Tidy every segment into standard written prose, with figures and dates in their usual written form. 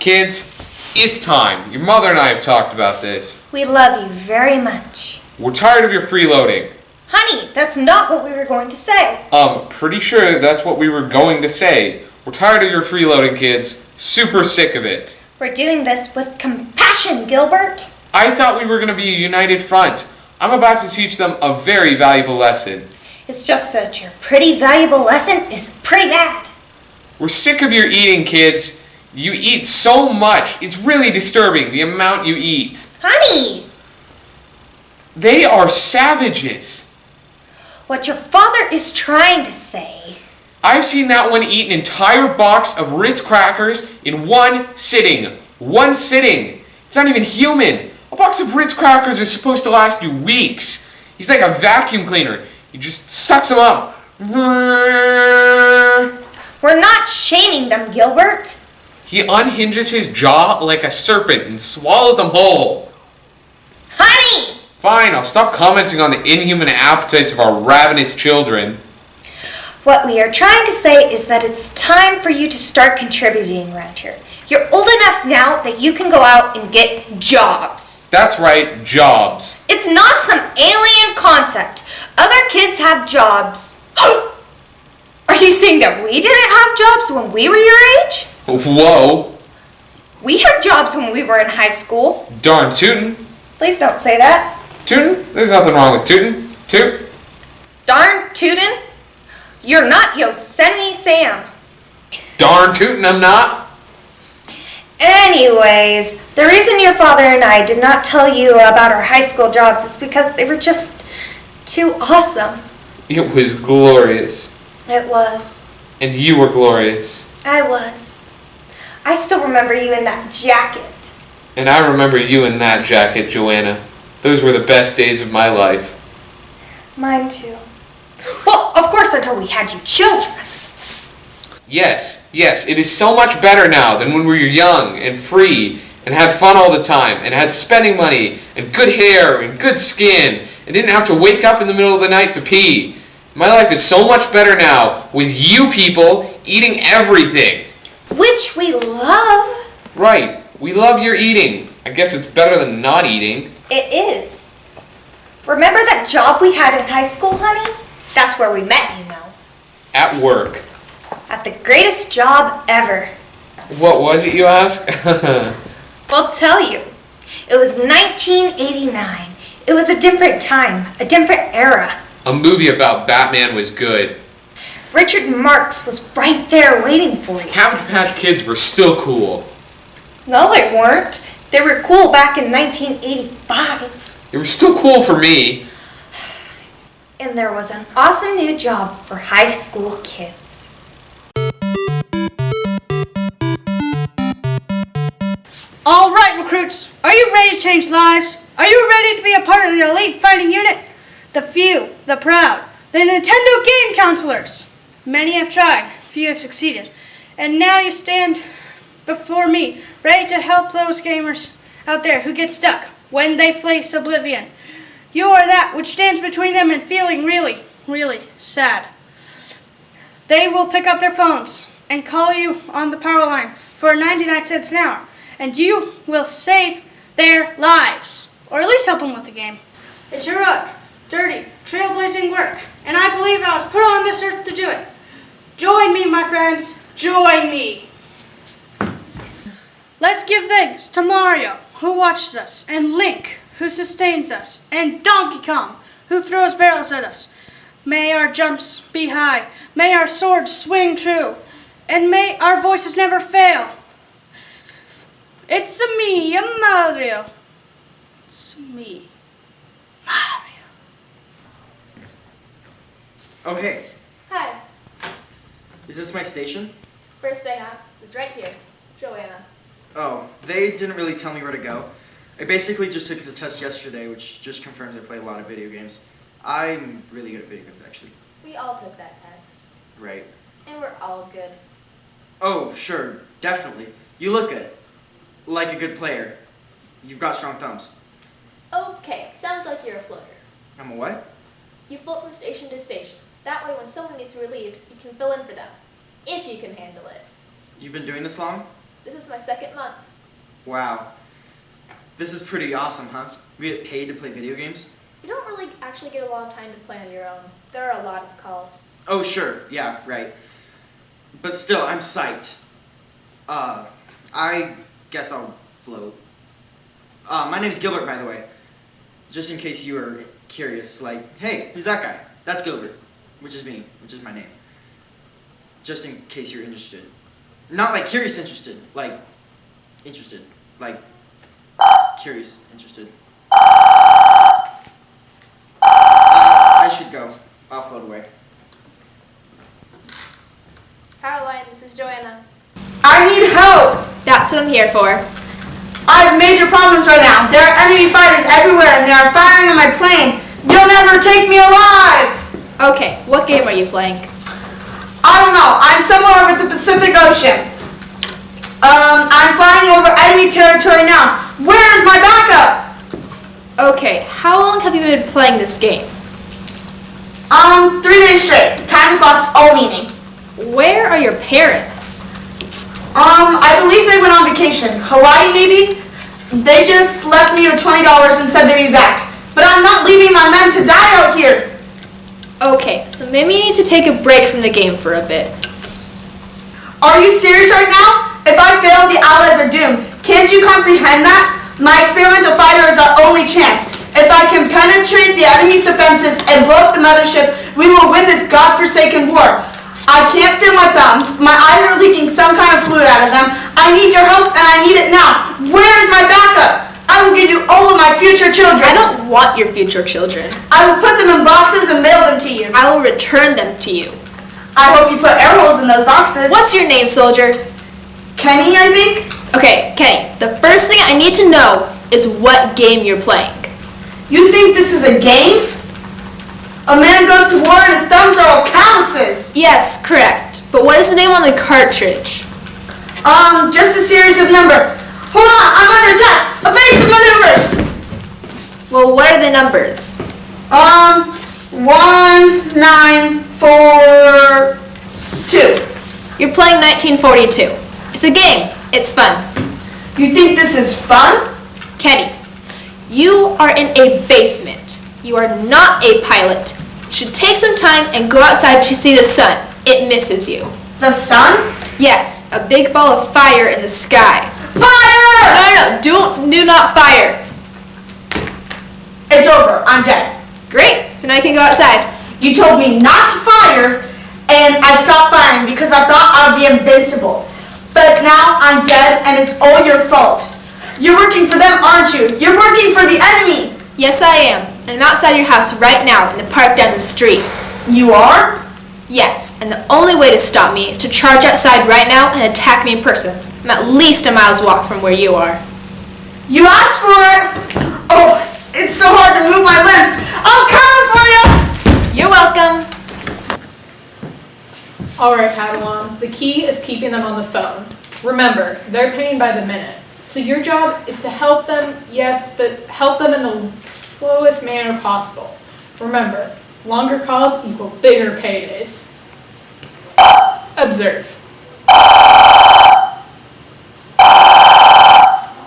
Kids, it's time. Your mother and I have talked about this. We love you very much. We're tired of your freeloading. Honey, that's not what we were going to say. Pretty sure that's what we were going to say. We're tired of your freeloading, kids. Super sick of it. We're doing this with compassion, Gilbert. I thought we were going to be a united front. I'm about to teach them a very valuable lesson. It's just that your pretty valuable lesson is pretty bad. We're sick of your eating, kids. You eat so much. It's really disturbing, the amount you eat. Honey! They are savages. What your father is trying to say... I've seen that one eat an entire box of Ritz crackers in one sitting. One sitting. It's not even human. A box of Ritz crackers is supposed to last you weeks. He's like a vacuum cleaner. He just sucks them up. We're not shaming them, Gilbert. He unhinges his jaw like a serpent and swallows them whole. Honey! Fine, I'll stop commenting on the inhuman appetites of our ravenous children. What we are trying to say is that it's time for you to start contributing around here. You're old enough now that you can go out and get jobs. That's right, jobs. It's not some alien concept. Other kids have jobs. Are you saying that we didn't have jobs when we were your age? Whoa. We had jobs when we were in high school. Darn tootin'. Please don't say that. Tootin'? There's nothing wrong with tootin'. Toot. Darn tootin'. You're not Yosemite Sam. Darn tootin' I'm not. Anyways, the reason your father and I did not tell you about our high school jobs is because they were just too awesome. It was glorious. It was. And you were glorious. I was. I still remember you in that jacket. And I remember you in that jacket, Joanna. Those were the best days of my life. Mine too. Well, of course, until we had you children. Yes, it is so much better now than when we were young and free and had fun all the time and had spending money and good hair and good skin and didn't have to wake up in the middle of the night to pee. My life is so much better now with you people eating everything. Which we love. Right, we love your eating. I guess it's better than not eating. It is. Remember that job we had in high school, honey? That's where we met, you know. At work. At the greatest job ever. What was it, you ask? I'll tell you. It was 1989. It was a different time, a different era. A movie about Batman was good. Richard Marx was right there waiting for you. Cabbage Patch Kids were still cool. No, they weren't. They were cool back in 1985. They were still cool for me. And there was an awesome new job for high school kids. All right, recruits, are you ready to change lives? Are you ready to be a part of the elite fighting unit? The few, the proud, the Nintendo game counselors. Many have tried, few have succeeded. And now you stand before me, ready to help those gamers out there who get stuck when they face oblivion. You are that which stands between them and feeling really, really sad. They will pick up their phones and call you on the power line for 99 cents an hour. And you will save their lives, or at least help them with the game. It's heroic, dirty, trailblazing work, and I believe I was put on this earth to do it. Join me, my friends, join me. Let's give thanks to Mario, who watches us, and Link, who sustains us, and Donkey Kong, who throws barrels at us. May our jumps be high, may our swords swing true, and may our voices never fail. It's me, Mario. It's me, Mario. Oh, hey. Hi. Is this my station? First day, huh? This is right here. Joanna. Oh, they didn't really tell me where to go. I basically just took the test yesterday, which just confirms I play a lot of video games. I'm really good at video games, actually. We all took that test. Right. And we're all good. Oh, sure. Definitely. You look good. Like a good player. You've got strong thumbs. Okay, sounds like you're a floater. I'm a what? You float from station to station. That way when someone needs relieved, you can fill in for them. If you can handle it. You've been doing this long? This is my second month. Wow. This is pretty awesome, huh? We get paid to play video games? You don't really actually get a lot of time to play on your own. There are a lot of calls. Oh, sure. Yeah, right. But still, I'm psyched. I guess I'll float. My name's Gilbert, by the way. Just in case you were curious, like, hey, who's that guy? That's Gilbert, which is me, which is my name. Just in case you're interested. Not like curious interested, like interested. Like curious interested. I should go. I'll float away. Caroline, this is Joanna. I need help. That's what I'm here for. I have major problems right now. There are enemy fighters everywhere and they are firing on my plane. You'll never take me alive. Okay, what game are you playing? I don't know. I'm somewhere over the Pacific Ocean. I'm flying over enemy territory now. Where's my backup? Okay, how long have you been playing this game? 3 days straight. Time has lost all meaning. Where are your parents? I believe they went on vacation. Hawaii, maybe? They just left me with $20 and said they'd be back. But I'm not leaving my men to die out here. Okay, so maybe you need to take a break from the game for a bit. Are you serious right now? If I fail, the Allies are doomed. Can't you comprehend that? My experimental fighter is our only chance. If I can penetrate the enemy's defenses and blow up the mothership, we will win this godforsaken war. I can't feel my thumbs. My eyes are leaking some kind of fluid out of them. I need your help and I need it now. Where is my backup? I will give you all of my future children. I don't want your future children. I will put them in boxes and mail them to you. I will return them to you. I hope you put air holes in those boxes. What's your name, soldier? Kenny, I think? Okay, Kenny, the first thing I need to know is what game you're playing. You think this is a game? A man goes to war and his thumbs are all calluses. Yes, correct. But what is the name on the cartridge? Just a series of numbers. Hold on, I'm under attack. Evasive maneuvers. Well, what are the numbers? 1, 9, 4, 2. You're playing 1942. It's a game. It's fun. You think this is fun? Kenny, you are in a basement. You are not a pilot. You should take some time and go outside to see the sun. It misses you. The sun? Yes, a big ball of fire in the sky. Fire! No, do not fire. It's over. I'm dead. Great, so now you can go outside. You told me not to fire, and I stopped firing because I thought I would be invincible. But now I'm dead, and it's all your fault. You're working for them, aren't you? You're working for the enemy. Yes, I am. And I'm outside your house right now in the park down the street. You are? Yes, and the only way to stop me is to charge outside right now and attack me in person. I'm at least a mile's walk from where you are. You asked for it. Oh, it's so hard to move my limbs. I'm coming for you. You're welcome. Alright, Padawan, the key is keeping them on the phone. Remember, they're paying by the minute. So your job is to help them, yes, but help them in the slowest manner possible. Remember, longer calls equal bigger paydays. Observe.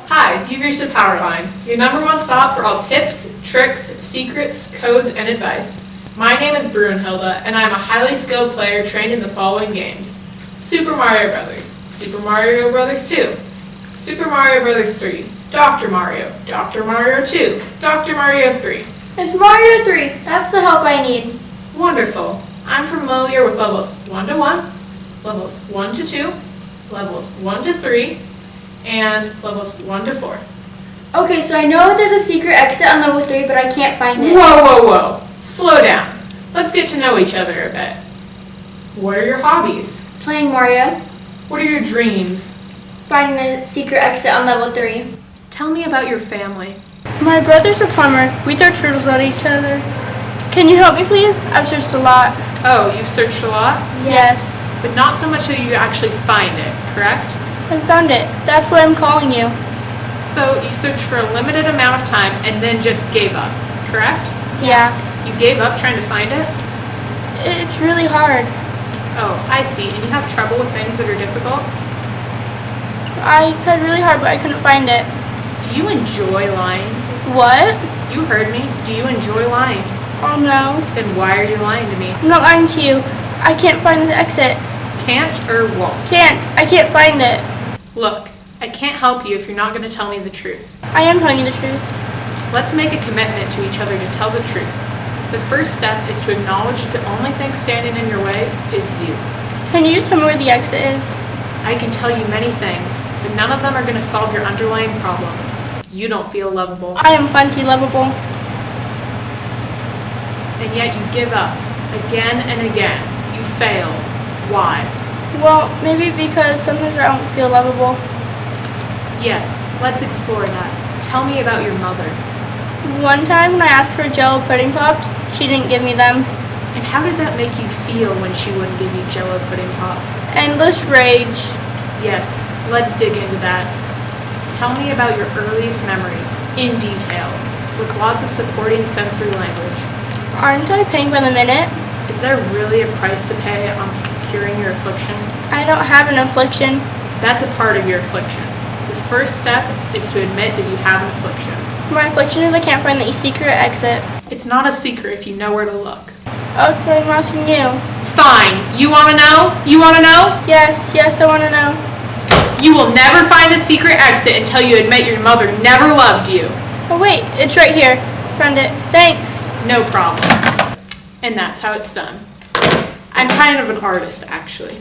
Hi, you've reached the power line. Your #1 stop for all tips, tricks, secrets, codes, and advice. My name is Brunhilde, and I'm a highly skilled player trained in the following games. Super Mario Brothers, Super Mario Brothers 2, Super Mario Brothers 3, Dr. Mario 2, Dr. Mario 3. It's Mario 3. That's the help I need. Wonderful. I'm familiar with levels 1 to 1, levels 1 to 2, levels 1 to 3, and levels 1 to 4. Okay, so I know there's a secret exit on level 3, but I can't find it. Whoa, whoa, whoa. Slow down. Let's get to know each other a bit. What are your hobbies? Playing Mario. What are your dreams? Finding the secret exit on level 3. Tell me about your family. My brother's a plumber. We throw turtles at each other. Can you help me, please? I've searched a lot. Oh, you've searched a lot? Yes. But not so much that you actually find it, correct? I found it. That's why I'm calling you. So you searched for a limited amount of time and then just gave up, correct? Yeah. You gave up trying to find it? It's really hard. Oh, I see. And you have trouble with things that are difficult? I tried really hard, but I couldn't find it. Do you enjoy lying? What? You heard me. Do you enjoy lying? Oh no. Then why are you lying to me? I'm not lying to you. I can't find the exit. Can't or won't? Can't. I can't find it. Look, I can't help you if you're not going to tell me the truth. I am telling you the truth. Let's make a commitment to each other to tell the truth. The first step is to acknowledge that the only thing standing in your way is you. Can you just tell me where the exit is? I can tell you many things, but none of them are going to solve your underlying problem. You don't feel lovable, I am plenty lovable. and yet you give up again and again. You fail. Why? Well, maybe because sometimes I don't feel lovable. Yes, let's explore that. Tell me about your mother. One time when I asked for Jello pudding pops, she didn't give me them. And how did that make you feel when she wouldn't give you Jello pudding pops? Endless rage. Yes, let's dig into that. Tell me about your earliest memory, in detail, with lots of supporting sensory language. Aren't I paying by the minute? Is there really a price to pay on curing your affliction? I don't have an affliction. That's a part of your affliction. The first step is to admit that you have an affliction. My affliction is I can't find the secret exit. It's not a secret if you know where to look. Okay, I'm asking you. Fine. You want to know? You want to know? Yes, I want to know. You will never find the secret exit until you admit your mother never loved you. Oh wait, it's right here. Found it. Thanks. No problem. And that's how it's done. I'm kind of an artist, actually.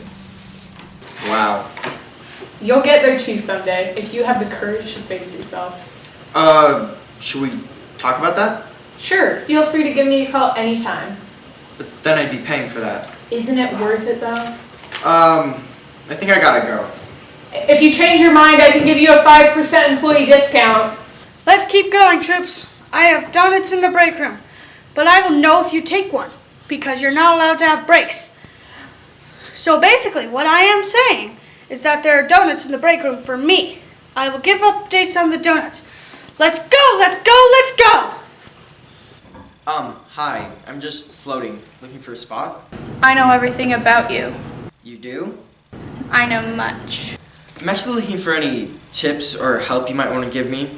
Wow. You'll get there too someday if you have the courage to face yourself. Should we talk about that? Sure, feel free to give me a call anytime. But then I'd be paying for that. Isn't it worth it though? I think I gotta go. If you change your mind, I can give you a 5% employee discount. Let's keep going, troops. I have donuts in the break room, but I will know if you take one, because you're not allowed to have breaks. So basically, what I am saying is that there are donuts in the break room for me. I will give updates on the donuts. Let's go, let's go, let's go! Hi. I'm just floating, looking for a spot. I know everything about you. You do? I know much. I'm actually looking for any tips or help you might want to give me.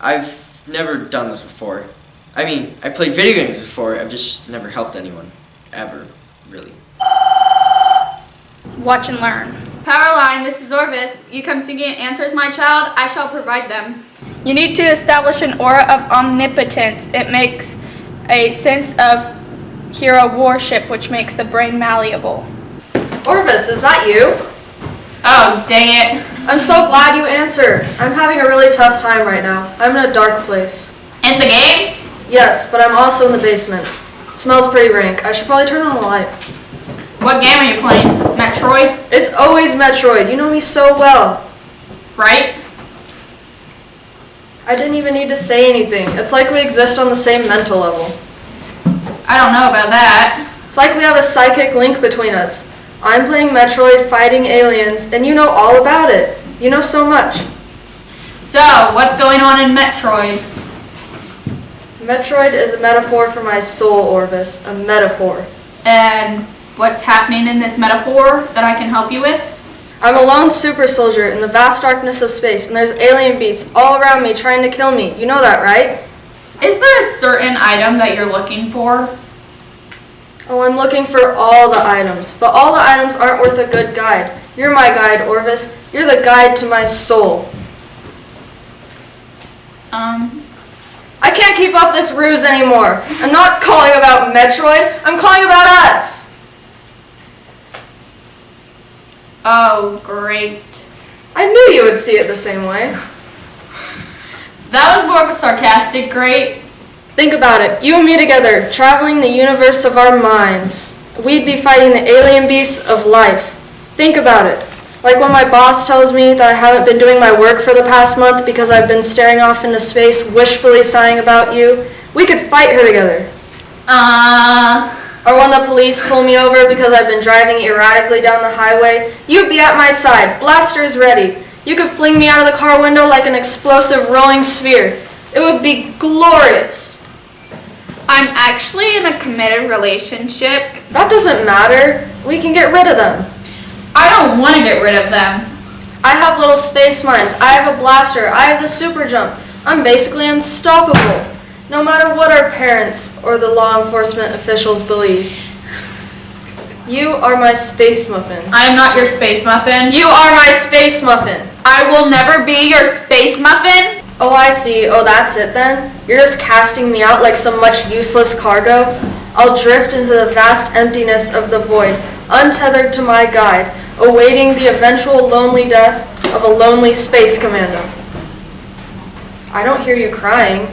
I've never done this before. I mean, I played video games before, I've just never helped anyone. Ever, really. Watch and learn. Powerline, this is Orvis. You come seeking answers, my child, I shall provide them. You need to establish an aura of omnipotence. It makes a sense of hero worship, which makes the brain malleable. Orvis, is that you? Oh, dang it. I'm so glad you answered. I'm having a really tough time right now. I'm in a dark place. In the game? Yes, but I'm also in the basement. It smells pretty rank. I should probably turn on the light. What game are you playing? Metroid? It's always Metroid. You know me so well. Right? I didn't even need to say anything. It's like we exist on the same mental level. I don't know about that. It's like we have a psychic link between us. I'm playing Metroid, fighting aliens, and you know all about it. You know so much. So, what's going on in Metroid? Metroid is a metaphor for my soul, Orvis. A metaphor. And what's happening in this metaphor that I can help you with? I'm a lone super soldier in the vast darkness of space, and there's alien beasts all around me trying to kill me. You know that, right? Is there a certain item that you're looking for? Oh, I'm looking for all the items, but all the items aren't worth a good guide. You're my guide, Orvis. You're the guide to my soul. I can't keep up this ruse anymore. I'm not calling about Metroid, I'm calling about us. Oh, great. I knew you would see it the same way. That was more of a sarcastic great. Think about it. You and me together, traveling the universe of our minds. We'd be fighting the alien beasts of life. Think about it. Like when my boss tells me that I haven't been doing my work for the past month because I've been staring off into space, wishfully sighing about you. We could fight her together. Or when the police pull me over because I've been driving erratically down the highway, you'd be at my side, blasters ready. You could fling me out of the car window like an explosive rolling sphere. It would be glorious. I'm actually in a committed relationship. That doesn't matter. We can get rid of them. I don't want to get rid of them. I have little space mines. I have a blaster. I have the super jump. I'm basically unstoppable. No matter what our parents or the law enforcement officials believe. You are my space muffin. I am not your space muffin. You are my space muffin. I will never be your space muffin. Oh, I see. Oh, that's it then? You're just casting me out like some much useless cargo? I'll drift into the vast emptiness of the void, untethered to my guide, awaiting the eventual lonely death of a lonely space commando. I don't hear you crying.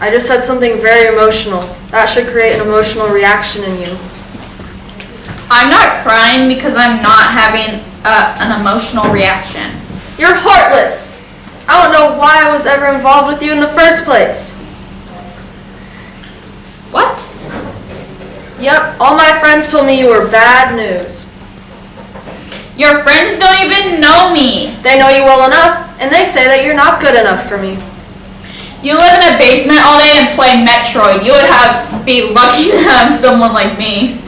I just said something very emotional. That should create an emotional reaction in you. I'm not crying because I'm not having an emotional reaction. You're heartless. I don't know why I was ever involved with you in the first place. What? Yep, all my friends told me you were bad news. Your friends don't even know me. They know you well enough, and they say that you're not good enough for me. You live in a basement all day and play Metroid. You would be lucky to have someone like me.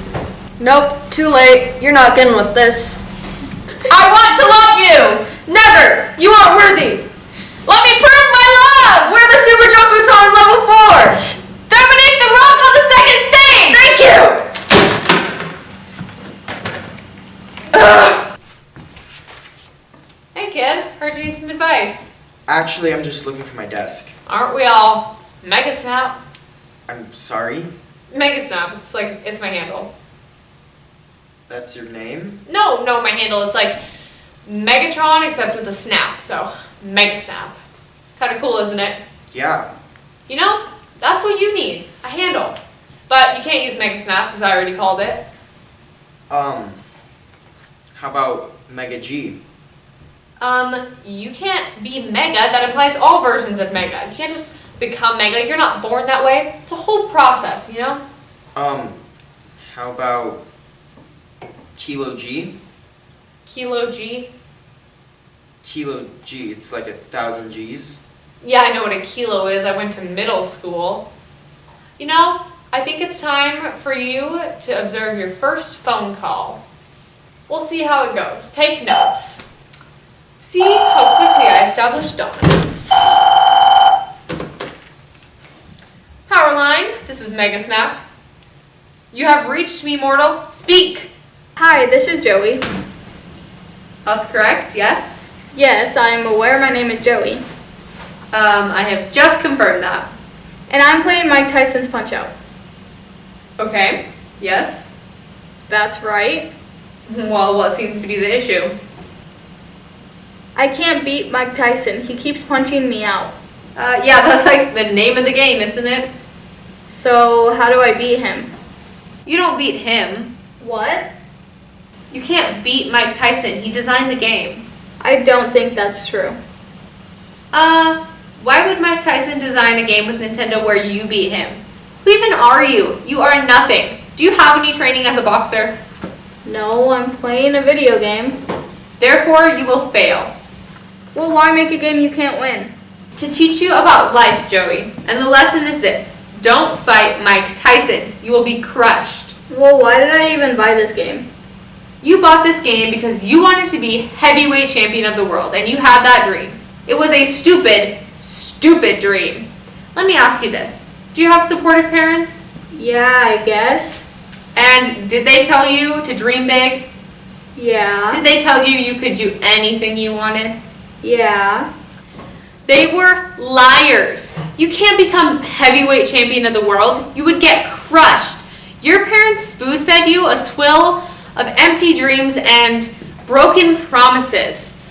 Nope, too late. You're not getting with this. I want to love you. Never! You aren't worthy! Let me prove my love. Where are the super jump boots on level 4? They're beneath the rock on the second stage. Thank you! Hey kid, heard you need some advice. Actually, I'm just looking for my desk. Aren't we all? Mega Snap? I'm sorry. Mega Snap, it's my handle. That's your name? No, my handle. It's like Megatron except with a snap, so Mega Snap. Kinda cool, isn't it? Yeah. You know, that's what you need, a handle. But you can't use Mega Snap because I already called it. How about Mega G? You can't be Mega. That implies all versions of Mega. You can't just become Mega. You're not born that way. It's a whole process, you know? How about Kilo G? Kilo G? Kilo G, it's like 1,000 G's. Yeah, I know what a kilo is. I went to middle school. You know, I think it's time for you to observe your first phone call. We'll see how it goes. Take notes. See how quickly I establish dominance. Powerline, this is Mega Snap. You have reached me, mortal. Speak. Hi, this is Joey. That's correct, yes? Yes, I am aware my name is Joey. I have just confirmed that. And I'm playing Mike Tyson's Punch-Out. Okay, yes. That's right. Well, what seems to be the issue? I can't beat Mike Tyson. He keeps punching me out. Yeah, that's like the name of the game, isn't it? So, how do I beat him? You don't beat him. What? You can't beat Mike Tyson. He designed the game. I don't think that's true. Why would Mike Tyson design a game with Nintendo where you beat him? Who even are you? You are nothing. Do you have any training as a boxer? No, I'm playing a video game. Therefore, you will fail. Well, why make a game you can't win? To teach you about life, Joey. And the lesson is this. Don't fight Mike Tyson. You will be crushed. Well, why did I even buy this game? You bought this game because you wanted to be heavyweight champion of the world, and you had that dream. It was a stupid, stupid dream. Let me ask you this. Do you have supportive parents? Yeah, I guess. And did they tell you to dream big? Yeah. Did they tell you you could do anything you wanted? Yeah. They were liars. You can't become heavyweight champion of the world. You would get crushed. Your parents spoon-fed you a swill of empty dreams and broken promises.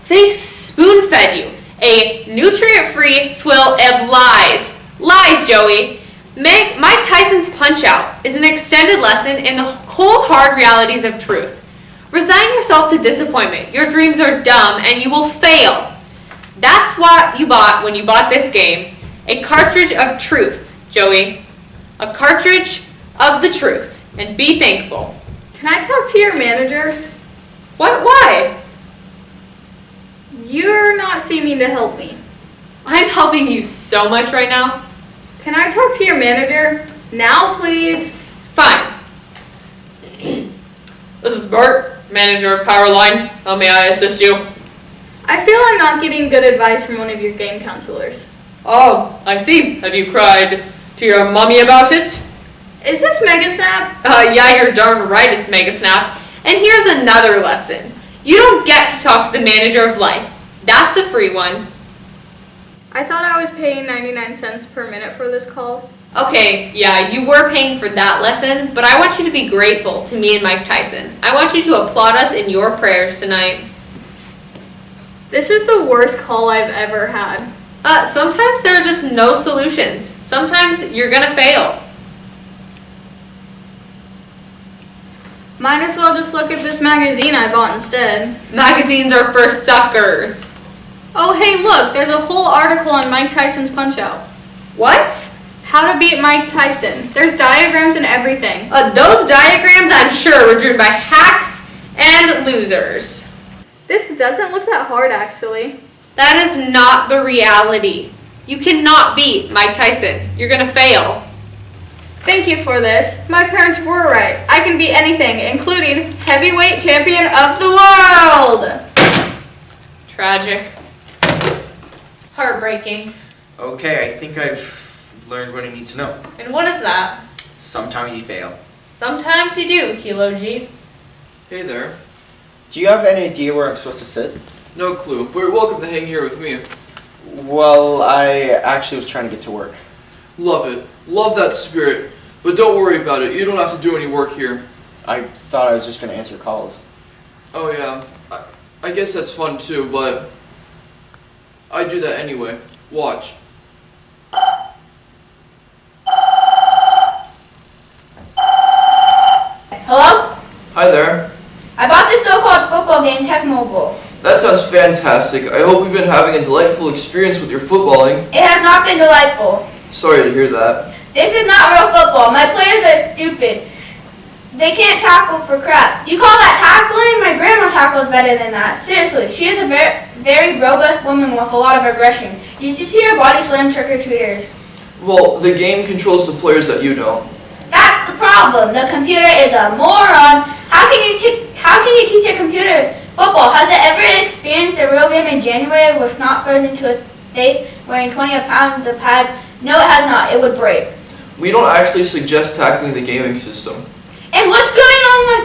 They spoon-fed you a nutrient-free swill of lies. Lies, Joey. Mike Tyson's Punch-Out is an extended lesson in the cold, hard realities of truth. Resign yourself to disappointment. Your dreams are dumb and you will fail. That's what you bought when you bought this game. A cartridge of truth, Joey. A cartridge of the truth. And be thankful. Can I talk to your manager? What? Why? You're not seeming to help me. I'm helping you so much right now. Can I talk to your manager? Now, please. Fine. This is Bert, manager of Powerline. How may I assist you? I feel I'm not getting good advice from one of your game counselors. Oh, I see. Have you cried to your mommy about it? Is this Mega Snap? Yeah, you're darn right it's Mega Snap. And here's another lesson. You don't get to talk to the manager of life. That's a free one. I thought I was paying 99 cents per minute for this call. Okay, yeah, you were paying for that lesson, but I want you to be grateful to me and Mike Tyson. I want you to applaud us in your prayers tonight. This is the worst call I've ever had. Sometimes there are just no solutions. Sometimes you're gonna fail. Might as well just look at this magazine I bought instead. Magazines are for suckers. Oh hey look, there's a whole article on Mike Tyson's Punch-Out. What? How to beat Mike Tyson. There's diagrams and everything. Those diagrams, I'm sure, were driven by hacks and losers. This doesn't look that hard actually. That is not the reality. You cannot beat Mike Tyson. You're gonna fail. Thank you for this. My parents were right. I can beat anything, including heavyweight champion of the world. Tragic. Heartbreaking. Okay, I think I've learned what I need to know. And what is that? Sometimes you fail. Sometimes you do, Kilo G. Hey there. Do you have any idea where I'm supposed to sit? No clue, but you're welcome to hang here with me. Well, I actually was trying to get to work. Love it. Love that spirit. But don't worry about it. You don't have to do any work here. I thought I was just going to answer calls. Oh yeah. I guess that's fun too, but I do that anyway. Watch. Hello? Hi there. I bought this so-called football game, Tech Mobile. That sounds fantastic. I hope you've been having a delightful experience with your footballing. It has not been delightful. Sorry to hear that. This is not real football. My players are stupid. They can't tackle for crap. You call that tackling? My grandma tackles better than that. Seriously, she is a very robust woman with a lot of aggression. You should see her body slam trick-or-treaters. Well, the game controls the players that you don't. That's the problem. The computer is a moron. How can you teach a computer football? Has it ever experienced a real game in January with not frozen to its face, wearing 20 pounds of pad? No, it has not. It would break. We don't actually suggest tackling the gaming system. And what's going on with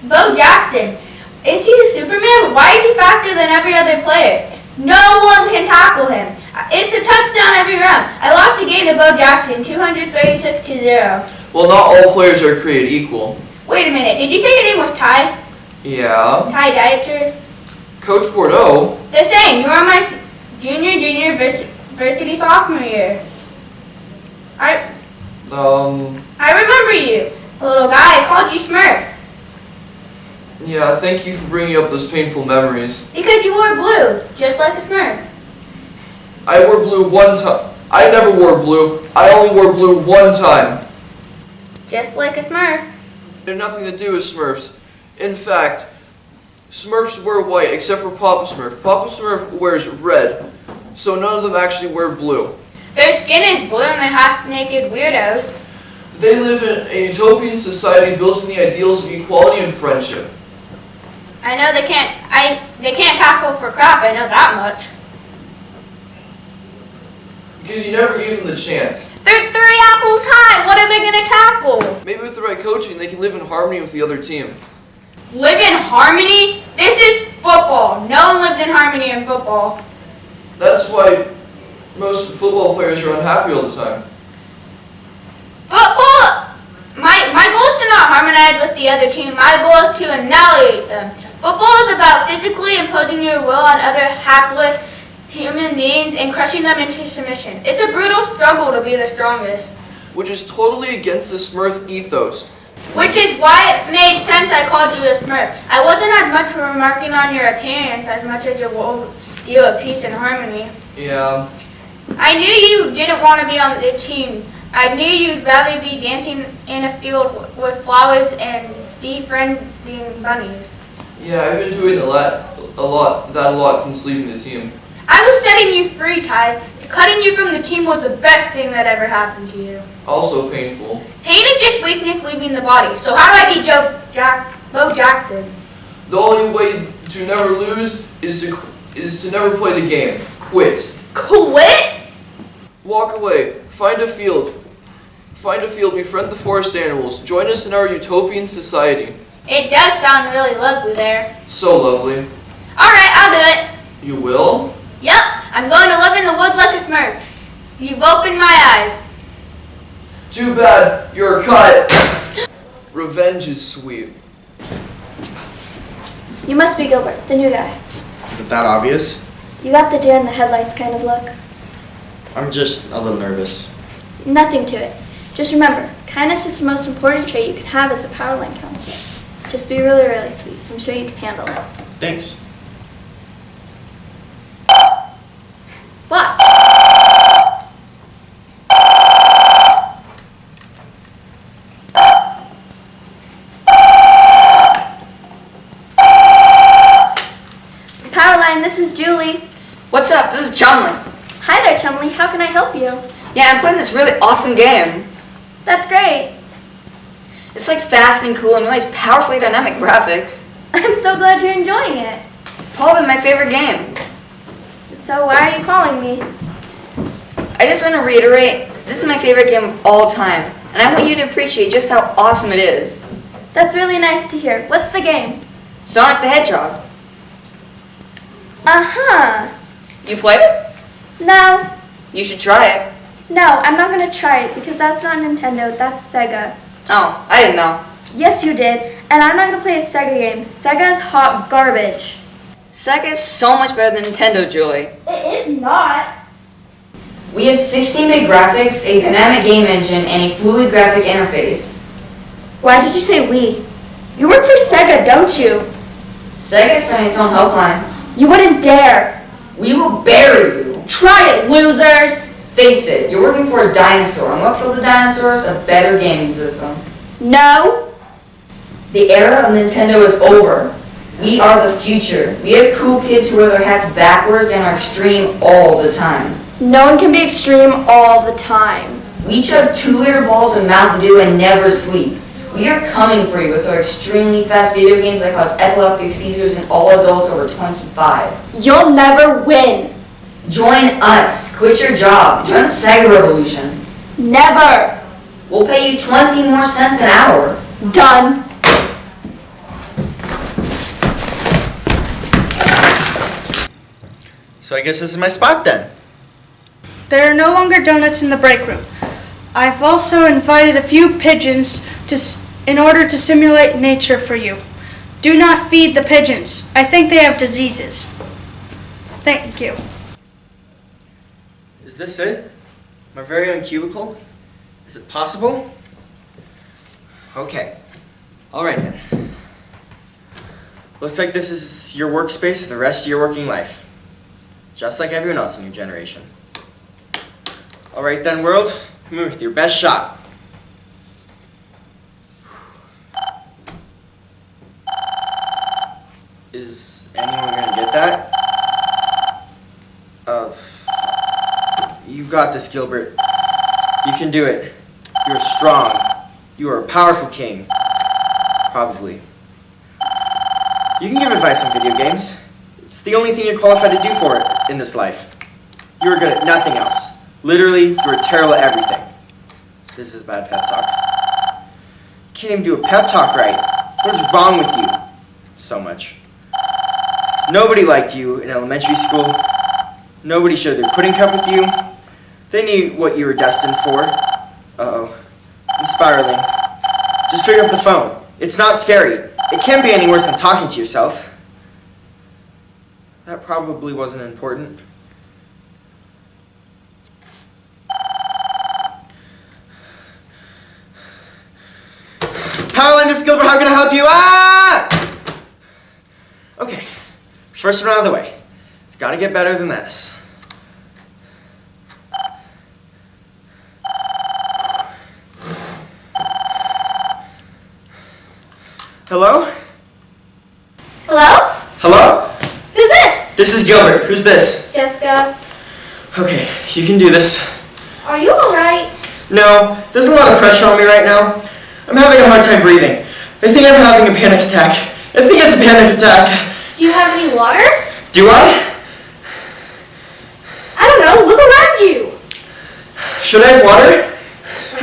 Bo Jackson? Is he a Superman? Why is he faster than every other player? No one can tackle him. It's a touchdown every round. I lost the game to Bo Jackson, 236-0. Well, not all players are created equal. Wait a minute. Did you say your name was Ty? Yeah. Ty Dietzer? Coach Bordeaux. The same. You were my junior varsity sophomore year. I remember you. The little guy. I called you Smurf. Yeah, thank you for bringing up those painful memories. Because you wore blue, just like a Smurf. I wore blue one time. I never wore blue. I only wore blue one time. Just like a Smurf. It had nothing to do with Smurfs. In fact, Smurfs wear white except for Papa Smurf. Papa Smurf wears red, so none of them actually wear blue. Their skin is blue and they're half-naked weirdos. They live in a utopian society built on the ideals of equality and friendship. I know they can't tackle for crap, I know that much. Because you never gave them the chance. They're 3 apples high, what are they gonna tackle? Maybe with the right coaching, they can live in harmony with the other team. Live in harmony? This is football. No one lives in harmony in football. That's why most football players are unhappy all the time. Football! My goal is to not harmonize with the other team. My goal is to annihilate them. Football is about physically imposing your will on other hapless human beings and crushing them into submission. It's a brutal struggle to be the strongest. Which is totally against the Smurf ethos. Which is why it made sense I called you a Smurf. I wasn't as much remarking on your appearance as much as your view of peace and harmony. Yeah. I knew you didn't want to be on the team. I knew you'd rather be dancing in a field with flowers and befriending bunnies. Yeah, I've been doing a lot since leaving the team. I was setting you free, Ty. Cutting you from the team was the best thing that ever happened to you. Also painful. Pain is just weakness leaving the body. So how do I beat Bo Jackson? The only way to never lose is to is to never play the game. Quit. Quit? Walk away. Find a field. Befriend the forest animals. Join us in our utopian society. It does sound really lovely there. So lovely. Alright, I'll do it. You will? Yep, I'm going to live in the woods like a smurf. You've opened my eyes. Too bad. You're cut. Revenge is sweet. You must be Gilbert, the new guy. Is it that obvious? You got the deer in the headlights kind of look. I'm just a little nervous. Nothing to it. Just remember, kindness is the most important trait you can have as a power line counselor. Just be really, really sweet. I'm sure you can handle it. Thanks. Watch. Powerline, this is Julie. What's up? This is Chumley. Hi there, Chumley. How can I help you? Yeah, I'm playing this really awesome game. That's great. It's like fast and cool and really powerfully dynamic graphics. I'm so glad you're enjoying it. Probably my favorite game. So why are you calling me? I just want to reiterate, this is my favorite game of all time, and I want you to appreciate just how awesome it is. That's really nice to hear. What's the game? Sonic the Hedgehog. Uh-huh. You played it? No. You should try it. No, I'm not going to try it because that's not Nintendo, that's Sega. Oh, I didn't know. Yes, you did. And I'm not going to play a Sega game. Sega is hot garbage. Sega is so much better than Nintendo, Julie. It is not. We have 16-bit graphics, a dynamic game engine, and a fluid graphic interface. Why did you say we? You work for Sega, don't you? Sega's on its own helpline. You wouldn't dare. We will bury you. Try it, losers. Face it, you're working for a dinosaur, and what killed the dinosaurs? A better gaming system. No. The era of Nintendo is over. We are the future. We have cool kids who wear their hats backwards and are extreme all the time. No one can be extreme all the time. We chug 2-liter balls of Mountain Dew and never sleep. We are coming for you with our extremely fast video games that cause epileptic seizures in all adults over 25. You'll never win. Join us. Quit your job. Join the Sega Revolution. Never. We'll pay you 20 more cents an hour. Done. So I guess this is my spot then. There are no longer donuts in the break room. I've also invited a few pigeons in order to simulate nature for you. Do not feed the pigeons. I think they have diseases. Thank you. Is this it? My very own cubicle? Is it possible? Okay. Alright then. Looks like this is your workspace for the rest of your working life. Just like everyone else in your generation. Alright then, world. Move with your best shot. Is anyone gonna get that? You got this, Gilbert. You can do it. You're strong. You are a powerful king. Probably. You can give advice on video games. It's the only thing you're qualified to do for it in this life. You are good at nothing else. Literally, you are terrible at everything. This is a bad pep talk. You can't even do a pep talk right. What is wrong with you? So much. Nobody liked you in elementary school. Nobody shared their pudding cup with you. They knew what you were destined for. Uh-oh. I'm spiraling. Just pick up the phone. It's not scary. It can't be any worse than talking to yourself. That probably wasn't important. Powerline, this is Gilbert. How can I help you? Ah! Okay. First one out of the way. It's got to get better than this. Hello? Hello? Hello? Who's this? This is Gilbert. Who's this? Jessica. Okay, you can do this. Are you alright? No, there's a lot of pressure on me right now. I'm having a hard time breathing. I think I'm having a panic attack. I think it's a panic attack. Do you have any water? Do I? don't know. Look around you. Should I have water?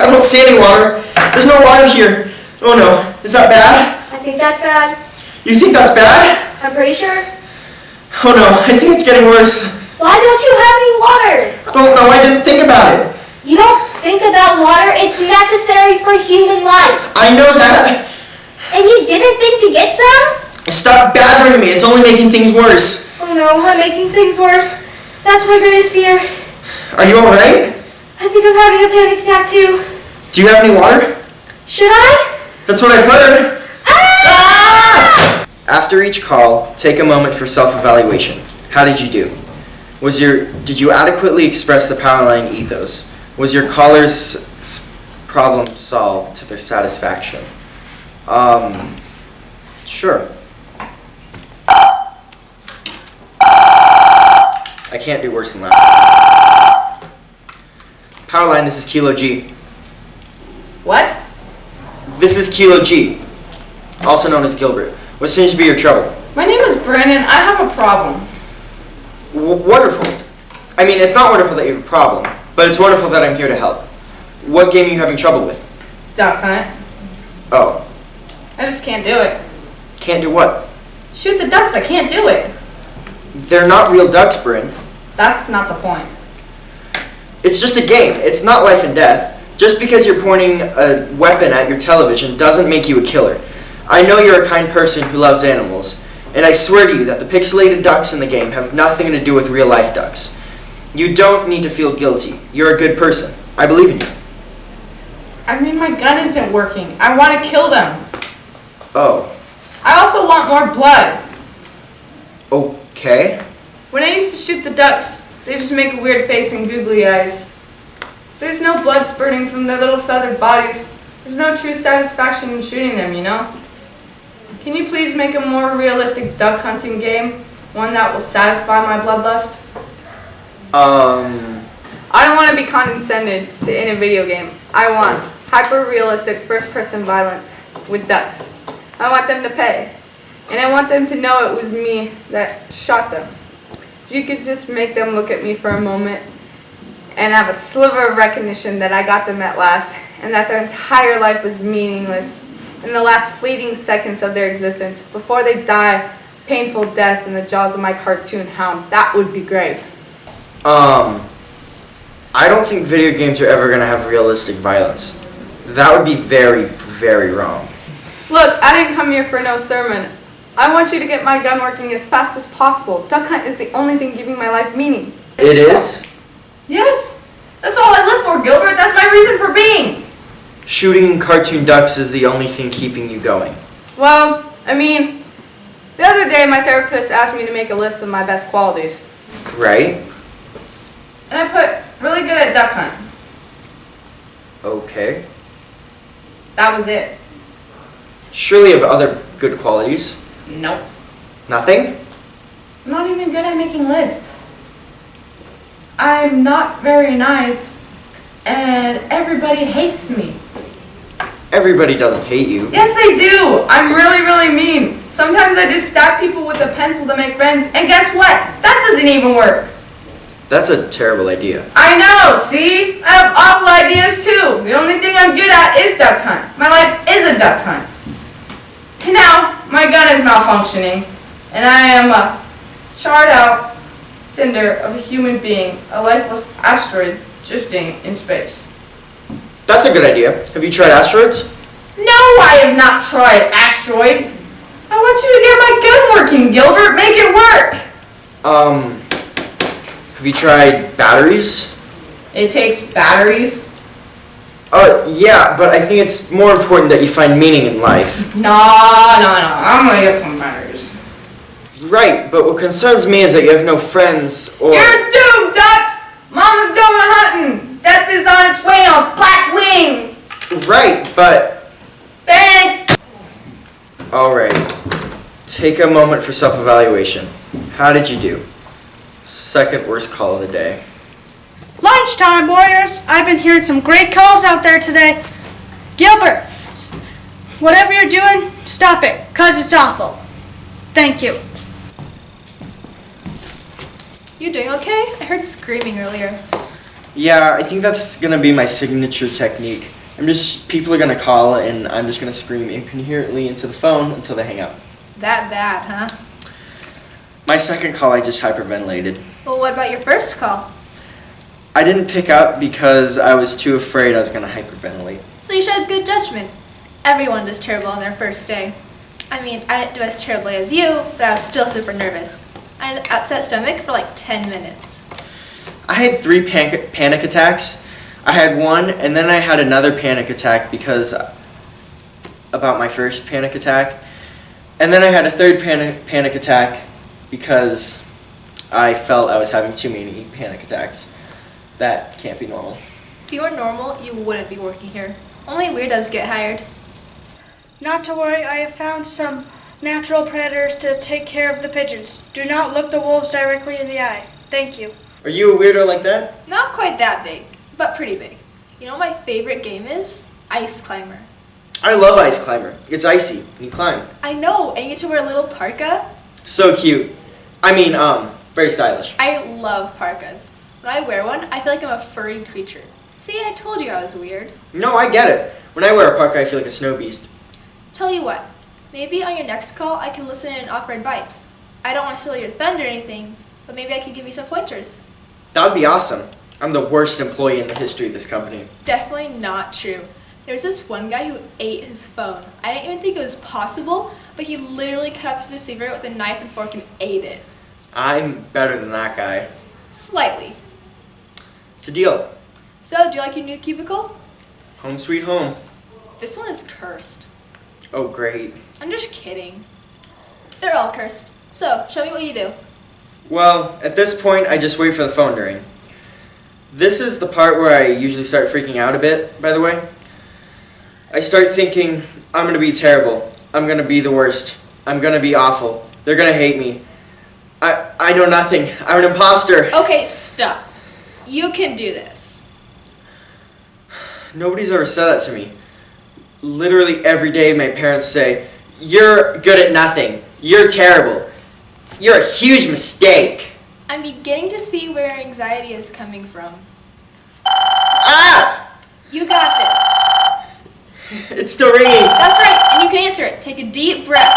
I don't see any water. There's no water here. Oh no, is that bad? I think that's bad. You think that's bad? I'm pretty sure. Oh no, I think it's getting worse. Why don't you have any water? I don't know, I didn't think about it. You don't think about water. It's necessary for human life. I know that. And you didn't think to get some? Stop badgering me, it's only making things worse. Oh no, I'm making things worse. That's my greatest fear. Are you alright? I think I'm having a panic attack too. Do you have any water? Should I? That's what I've heard. Ah! After each call, take a moment for self-evaluation. How did you do? Did you adequately express the Powerline ethos? Was your caller's problem solved to their satisfaction? Sure. I can't do worse than that. Powerline, this is Kilo G. What? This is Kilo G, also known as Gilbert. What seems to be your trouble? My name is Brandon. I have a problem. Wonderful. I mean, it's not wonderful that you have a problem, but it's wonderful that I'm here to help. What game are you having trouble with? Duck hunt. Oh. I just can't do it. Can't do what? Shoot the ducks. I can't do it. They're not real ducks, Bryn. That's not the point. It's just a game. It's not life and death. Just because you're pointing a weapon at your television doesn't make you a killer. I know you're a kind person who loves animals, and I swear to you that the pixelated ducks in the game have nothing to do with real life ducks. You don't need to feel guilty. You're a good person. I believe in you. I mean, my gun isn't working. I want to kill them. Oh. I also want more blood. Okay. When I used to shoot the ducks, they just make a weird face and googly eyes. There's no blood spurting from their little feathered bodies. There's no true satisfaction in shooting them, you know? Can you please make a more realistic duck hunting game? One that will satisfy my bloodlust? I don't want to be condescended to in a video game. I want hyper-realistic first-person violence with ducks. I want them to pay. And I want them to know it was me that shot them. If you could just make them look at me for a moment and have a sliver of recognition that I got them at last, and that their entire life was meaningless in the last fleeting seconds of their existence before they die painful death in the jaws of my cartoon hound, that would be great. I don't think video games are ever going to have realistic violence. That would be very, very wrong. Look, I didn't come here for no sermon. I want you to get my gun working as fast as possible. Duck hunt is the only thing giving my life meaning. It is? Yes, that's all I live for, Gilbert. That's my reason for being. Shooting cartoon ducks is the only thing keeping you going. Well, I mean, the other day my therapist asked me to make a list of my best qualities. Right? And I put really good at duck hunt. Okay. That was it. Surely you have other good qualities. Nope. Nothing? I'm not even good at making lists. I'm not very nice, and everybody hates me. Everybody doesn't hate you. Yes, they do. I'm really, really mean. Sometimes I just stab people with a pencil to make friends, and guess what? That doesn't even work. That's a terrible idea. I know, see? I have awful ideas too. The only thing I'm good at is duck hunt. My life is a duck hunt. And now, my gun is malfunctioning, and I am a charred out cinder of a human being, a lifeless asteroid drifting in space. That's a good idea. Have you tried asteroids? No, I have not tried asteroids. I want you to get my gun working, Gilbert. Make it work. Have you tried batteries? It takes batteries. Yeah, but I think it's more important that you find meaning in life. No. I'm gonna get some batteries. Right, but what concerns me is that you have no friends or... You're doomed, ducks! Mama's going hunting! Death is on its way on black wings! Right, but... Thanks! Alright. Take a moment for self-evaluation. How did you do? Second worst call of the day. Lunchtime, warriors! I've been hearing some great calls out there today. Gilbert, whatever you're doing, stop it, 'cause it's awful. Thank you. You doing okay? I heard screaming earlier. Yeah, I think that's gonna be my signature technique. People are gonna call and I'm just gonna scream incoherently into the phone until they hang up. That bad, huh? My second call, I just hyperventilated. Well, what about your first call? I didn't pick up because I was too afraid I was gonna hyperventilate. So you showed good judgment. Everyone does terrible on their first day. I mean, I didn't do as terribly as you, but I was still super nervous. I had an upset stomach for like 10 minutes. I had 3 panic attacks. I had one, and then I had another panic attack about my first panic attack. And then I had a third panic attack because I felt I was having too many panic attacks. That can't be normal. If you were normal, you wouldn't be working here. Only weirdos get hired. Not to worry, I have found some natural predators to take care of the pigeons. Do not look the wolves directly in the eye. Thank you. Are you a weirdo like that? Not quite that big, but pretty big. You know what my favorite game is? Ice Climber. I love Ice Climber. It's icy, and you climb. I know, and you get to wear a little parka. So cute. I mean, very stylish. I love parkas. When I wear one, I feel like I'm a furry creature. See, I told you I was weird. No, I get it. When I wear a parka, I feel like a snow beast. Tell you what, maybe on your next call, I can listen and offer advice. I don't want to steal your thunder or anything, but maybe I could give you some pointers. That would be awesome. I'm the worst employee in the history of this company. Definitely not true. There's this one guy who ate his phone. I didn't even think it was possible, but he literally cut up his receiver with a knife and fork and ate it. I'm better than that guy. Slightly. It's a deal. So, do you like your new cubicle? Home sweet home. This one is cursed. Oh, great. I'm just kidding. They're all cursed. So, show me what you do. Well, at this point, I just wait for the phone to ring. This is the part where I usually start freaking out a bit, by the way. I start thinking, I'm going to be terrible. I'm going to be the worst. I'm going to be awful. They're going to hate me. I know nothing. I'm an imposter. Okay, stop. You can do this. Nobody's ever said that to me. Literally every day my parents say, "You're good at nothing. You're terrible. You're a huge mistake." I'm beginning to see where your anxiety is coming from. Ah! You got this. It's still ringing. That's right, and you can answer it. Take a deep breath.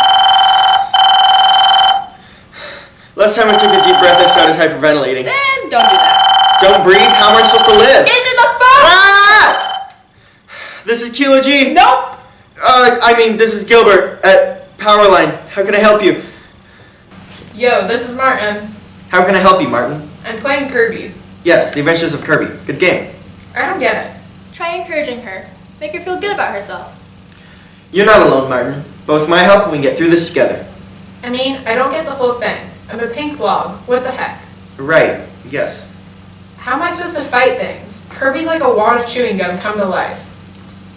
Last time I took a deep breath, I started hyperventilating. Then don't do that. Don't breathe? How am I supposed to live? Answer the phone! Ah! This is Kilo G. Nope. This is Gilbert at Powerline. How can I help you? Yo, this is Martin. How can I help you, Martin? I'm playing Kirby. Yes, The Adventures of Kirby. Good game. I don't get it. Try encouraging her. Make her feel good about herself. You're not alone, Martin. But with my help, we can get through this together. I mean, I don't get the whole thing. I'm a pink blob. What the heck? Right. Yes. How am I supposed to fight things? Kirby's like a wad of chewing gum come to life.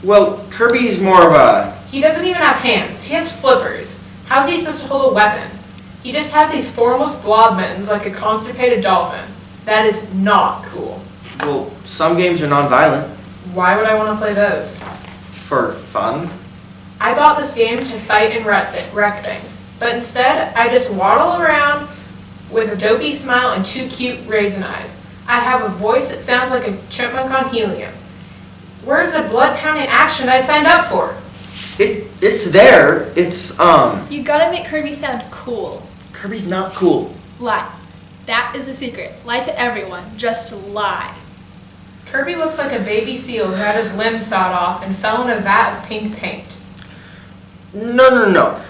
Well, Kirby's more of a... He doesn't even have hands. He has flippers. How's he supposed to hold a weapon? He just has these formless blob mittens like a constipated dolphin. That is not cool. Well, some games are non-violent. Why would I want to play those? For fun. I bought this game to fight and wreck things. But instead, I just waddle around with a dopey smile and 2 cute raisin eyes. I have a voice that sounds like a chipmunk on helium. Where's the blood-pounding action I signed up for? It's there. It's, You gotta make Kirby sound cool. Kirby's not cool. Lie. That is the secret. Lie to everyone. Just lie. Kirby looks like a baby seal who had his limbs sawed off and fell in a vat of pink paint. No.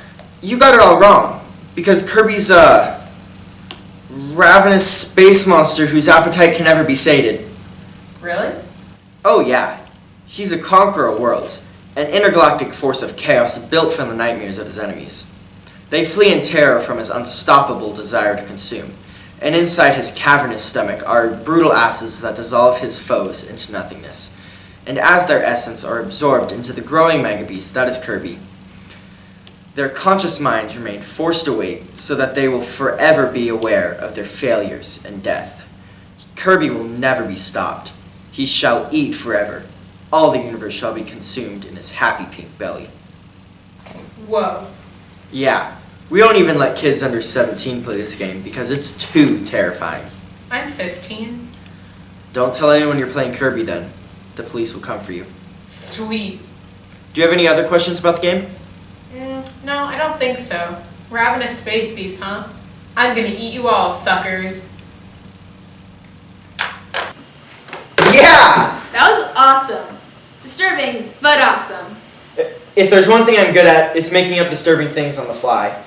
You got it all wrong. Because Kirby's a ravenous space monster whose appetite can never be sated. Really? Oh yeah. He's a conqueror of worlds, an intergalactic force of chaos built from the nightmares of his enemies. They flee in terror from his unstoppable desire to consume, and inside his cavernous stomach are brutal acids that dissolve his foes into nothingness, and as their essence are absorbed into the growing megabeast that is Kirby, their conscious minds remain forced away so that they will forever be aware of their failures and death. Kirby will never be stopped. He shall eat forever. All the universe shall be consumed in his happy pink belly. Whoa. Yeah, we don't even let kids under 17 play this game because it's too terrifying. I'm 15. Don't tell anyone you're playing Kirby then. The police will come for you. Sweet. Do you have any other questions about the game? No, I don't think so. We're having a space beast, huh? I'm gonna eat you all, suckers. Yeah! That was awesome. Disturbing, but awesome. If there's one thing I'm good at, it's making up disturbing things on the fly.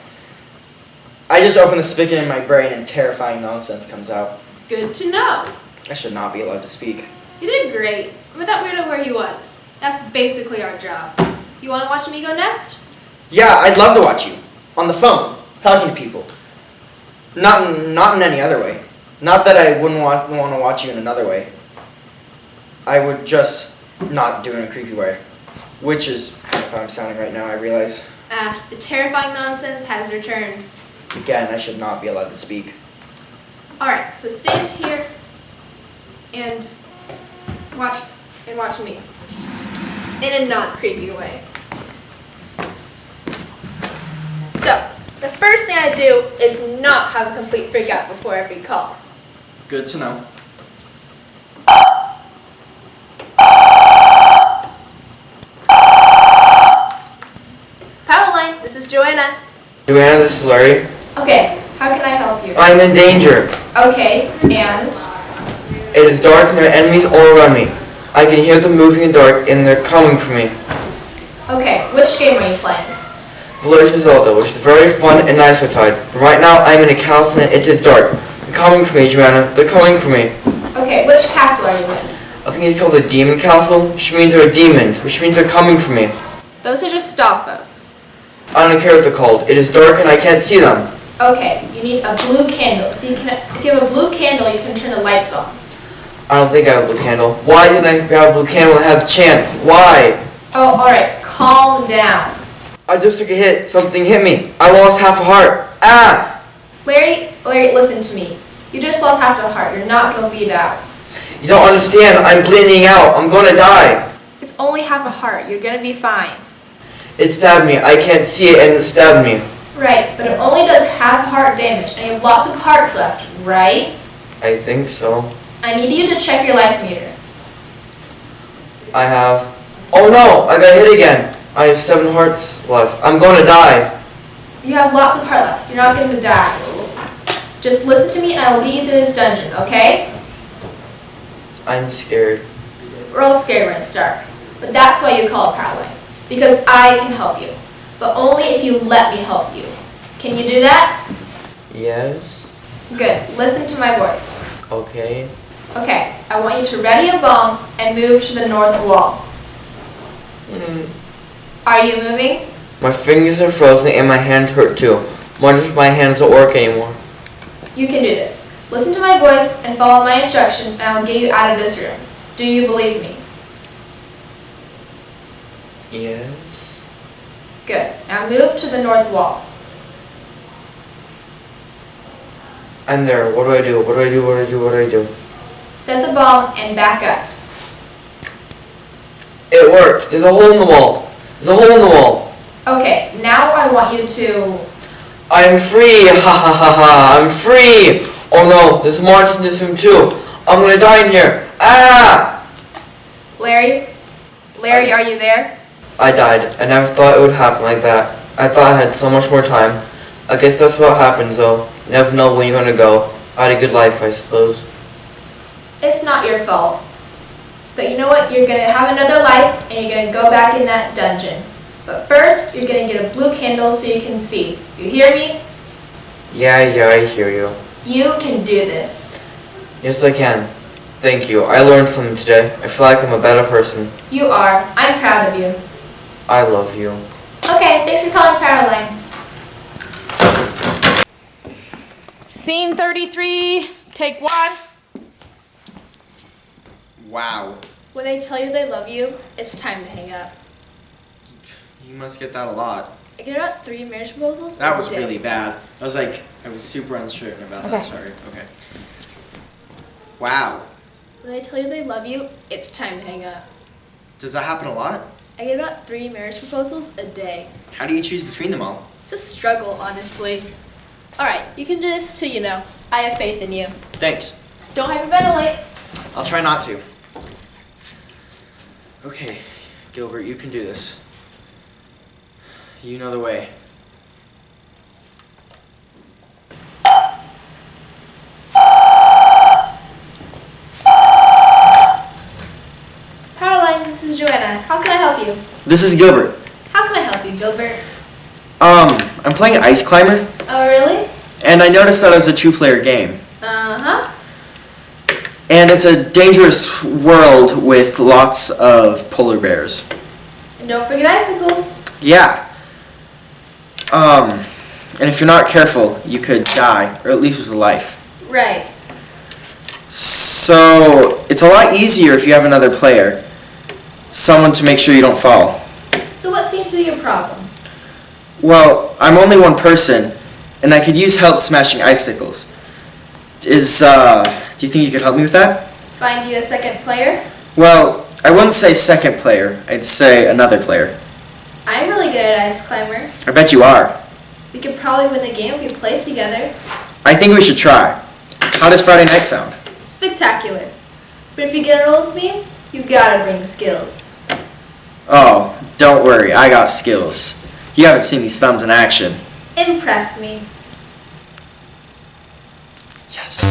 I just open the spigot in my brain and terrifying nonsense comes out. Good to know. I should not be allowed to speak. You did great. I met that weirdo where he was. That's basically our job. You want to watch me go next? Yeah, I'd love to watch you. On the phone, talking to people. Not in any other way. Not that I wouldn't want to watch you in another way. I would just not do it in a creepy way. Which is kind of how I'm sounding right now, I realize. The terrifying nonsense has returned. Again, I should not be allowed to speak. Alright, so stand here and watch me. In a non-creepy way. So, the first thing I do is not have a complete freak out before every call. Good to know. Powerline, this is Joanna. Joanna, this is Larry. Okay, how can I help you? I'm in danger. Okay, and? It is dark and there are enemies all around me. I can hear them moving in the dark and they're coming for me. Okay, which game are you playing? The Legend of Zelda, which is very fun and nice outside. But right now I'm in a castle and it is dark. They're coming for me, Joanna. They're coming for me. Okay, which castle are you in? I think it's called the Demon Castle, which means there are demons, which means they're coming for me. Those are just Stalfos. I don't care what they're called. It is dark and I can't see them. Okay, you need a blue candle. If you have a blue candle, you can turn the lights on. I don't think I have a blue candle. Why didn't I grab a blue candle when I had the chance? Why? Oh, alright, calm down. I just took a hit. Something hit me. I lost half a heart. Ah! Larry, listen to me. You just lost half the heart. You're not going to bleed out. You don't understand. I'm bleeding out. I'm gonna die. It's only half a heart. You're going to be fine. It stabbed me. I can't see it and it stabbed me. Right, but it only does half heart damage, and you have lots of hearts left, right? I think so. I need you to check your life meter. I have... Oh no! I got hit again. I have 7 hearts left. I'm gonna die. You have lots of heart left, so you're not going to die. Just listen to me and I will get you through this dungeon, okay? I'm scared. We're all scared when it's dark. But that's why you call it Powerline. Because I can help you. But only if you let me help you. Can you do that? Yes? Good. Listen to my voice. Okay. Okay, I want you to ready a bomb and move to the north wall. Are you moving? My fingers are frozen and my hands hurt too. Wonder if my hands don't work anymore. You can do this. Listen to my voice and follow my instructions and I'll get you out of this room. Do you believe me? Yes? Good. Now move to the north wall. I'm there. What do I do? What do I do? What do I do? What do I do? Set the bomb and back up. It worked. There's a hole in the wall. There's a hole in the wall. Okay, now I want you to... I'm free! Ha ha ha ha! I'm free! Oh no, there's a monster in this room too. I'm gonna die in here. Ah! Larry? Larry, are you there? I died. I never thought it would happen like that. I thought I had so much more time. I guess that's what happens though. You never know when you're gonna go. I had a good life, I suppose. It's not your fault. But you know what? You're going to have another life and you're going to go back in that dungeon. But first, you're going to get a blue candle so you can see. You hear me? Yeah, I hear you. You can do this. Yes, I can. Thank you. I learned something today. I feel like I'm a better person. You are. I'm proud of you. I love you. Okay, thanks for calling Powerline. Scene 33, take 1. Wow. When they tell you they love you, it's time to hang up. You must get that a lot. I get about 3 marriage proposals That a was day. really bad. I was super uncertain about that, sorry. Okay. Wow. When they tell you they love you, it's time to hang up. Does that happen a lot? I get about 3 marriage proposals a day. How do you choose between them all? It's a struggle, honestly. Alright, you can do this too, you know. I have faith in you. Thanks. Don't hyperventilate. I'll try not to. Okay, Gilbert, you can do this. You know the way. Powerline, this is Joanna. How can I help you? This is Gilbert. How can I help you, Gilbert? I'm playing Ice Climber, Oh, really? and I noticed that it was a 2-player game. Uh-huh. And it's a dangerous world with lots of polar bears. And don't forget icicles. Yeah. And if you're not careful, you could die, or at least lose a life. Right. So, it's a lot easier if you have another player. Someone to make sure you don't fall. So what seems to be your problem? Well, I'm only one person, and I could use help smashing icicles. Do you think you could help me with that? Find you a second player? Well, I wouldn't say second player, I'd say another player. I'm really good at Ice Climber. I bet you are. We could probably win the game if we play together. I think we should try. How does Friday night sound? Spectacular. But if you get a roll with me, you gotta bring skills. Oh, don't worry, I got skills. You haven't seen these thumbs in action. Impress me. Yes.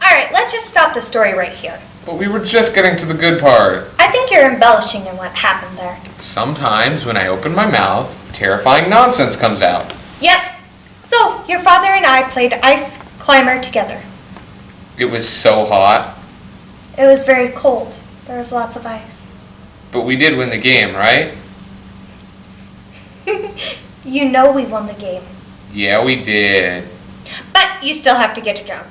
Alright, let's just stop the story right here. But we were just getting to the good part. I think you're embellishing in what happened there. Sometimes when I open my mouth, terrifying nonsense comes out. Yep. So, your father and I played Ice Climber together. It was so hot. It was very cold. There was lots of ice. But we did win the game, right? You know we won the game. Yeah, we did. But you still have to get a job.